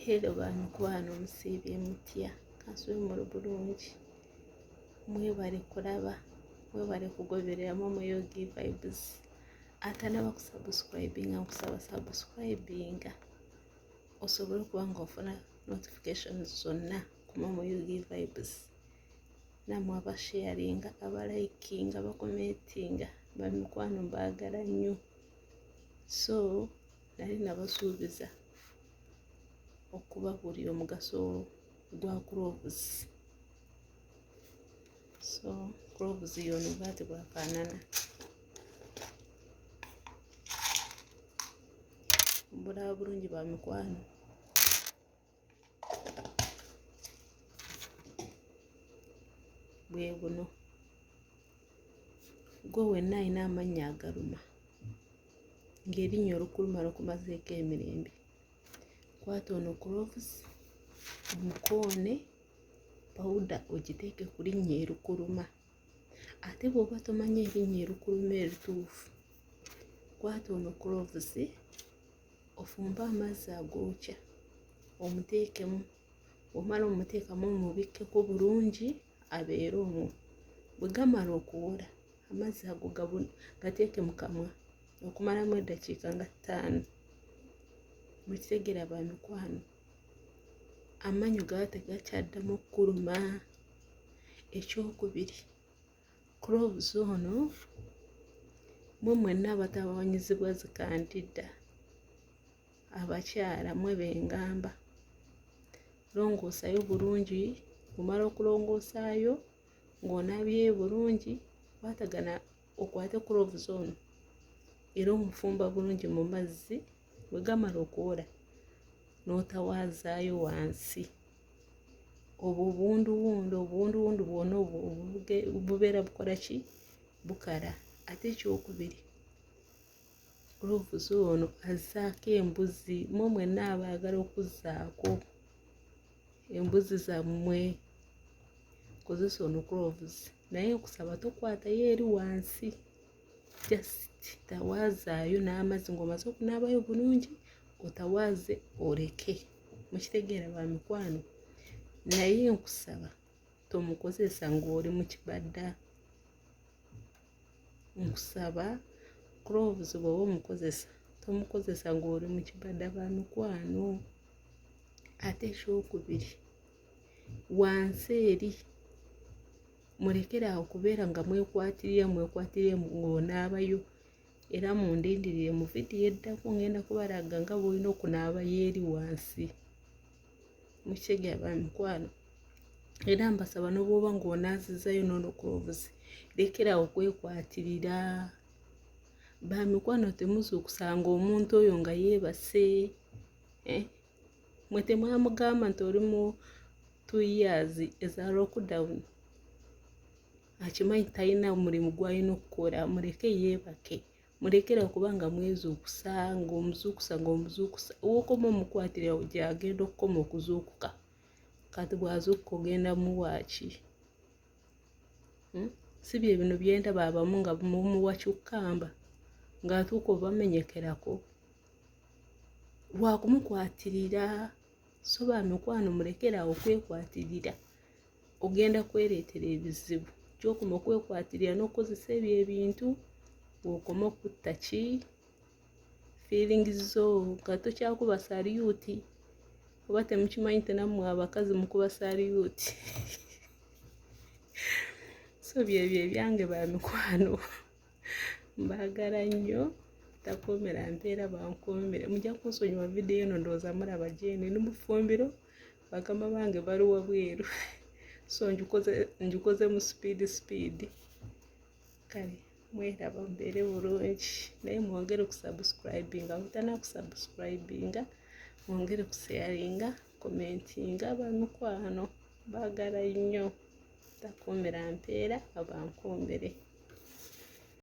Hello bantu musibye mutya kasumulu bulungi mwebale kulaba mwebale kugobereramu muyogi VIB'Z atanaba kusubscribinga kusaba subscribinga osobola kubanga ofuna notifications zonna kuma muyogi VIB'Z namwe abasharinga abalikinga abakomentinga bamikwano mbagala nnyo so nali nabasuubiza okuba buli omugaso gwa Cloves. So Cloves yono bwate bwafanana mbula bulungi bwa mikwano bwe buno gwe wenna alina amannya agaluma ng'erinnya olukuluma lukumazeeko emirembe. Kwata ono Cloves omukoone powder ogiteeke ku linnya erukuluma ate bw'oba tomanya erinnya erukuluma erituufu kwata ono Cloves ofumbe amazzi agookya omuteekemu omala omuteekamu omubikkeko bulungi abeere omwo bwe gamala okuwola amazzi ago gateeke mu kamwa okumalamu eddakiika nga 5 mukitegera ba mikwano amanyu gaba tegakyaddamu okkuluma. Ekyokubiri Cloves ono mwe mwenna abatawanyizibwa zikandida abakyala mwe bengamba longoosayo bulungi kumala okulongoosaayo ng'onabye bulungi kwatagana okwate Cloves ono era omufumba bulungi mu mazzi bwe gamala okuwola n'otawazaayo wansi obwo obunduwundu bwonna bubeera bukola ki bukala. Ate ekyokubiri Cloves ono azzaako embuzi mwe mwenna abaagala okuzzaako embuzi zammwe kozesa ono Cloves naye okusaba tokwatayo eri wansi just tawazaayo n'amazzi ng'omaze okunaabayo bulungi otawaaze oleke mukitegeera ba mikwano naye nkusaba tomukozesa ng'oli mu kibadda nkusaba Cloves bw'oba omukozesa tomukozesa ng'oli mu kibadda ba mikwano. Ate ekyokubiri wansi eri mulekere awo kubeera nga mwekwatirira ng'onaabayo era mundindirire mu vidiyo eddako ngenda kubalaga nga bw'olina okunaabayo eri wansi mukitegeera ba mikwano era mbasaba n'obwoba ng'onaazizzayo n'ono Cloves lekera awo kwekwatirira ba mikwano temuzuukusanga omuntu oyo nga yeebase mwe temwamugamba nti oli mu 2 years eza lockdown akimanyi talina omulimu gw'alina okukola muleke yeebake mulekera okubanga mwezuukusa ng'omuzuukusa owokoma omukwatirira gyagenda okukoma okuzuukuka kati bwazuukuka ogenda muwaaki si bye bino byendaba abamu nga mumuwa kyukkamba ng'atuuka obamenyekerako lwakumukwatirira. So ba mikwano mulekera awo kwekwatirira ogenda kwereetera ebizibu kyokuma okwekwatirira n'okozesa ebyo ebintu okoma okutta ki feelings zo nga tokyakuba saliyuuti oba temukimanyi tenammwe abakazi mukuba saliyuuti so byebyo ebyange ba mikwano mbagala nnyo takomera mpeera bankomere mujja kunsonyiwa vidiyo eno ndowooza mulaba gyeni ni mu ffumbiro bagamba bange baliwa bweru so njikoze mu speed kale mweraba mbeere bulungi naye mwongere kusubscribinga mutana kusubscribinga mwongere kusharinga commentinga abamikwano bagala nnyo takomera mpeera abankomere.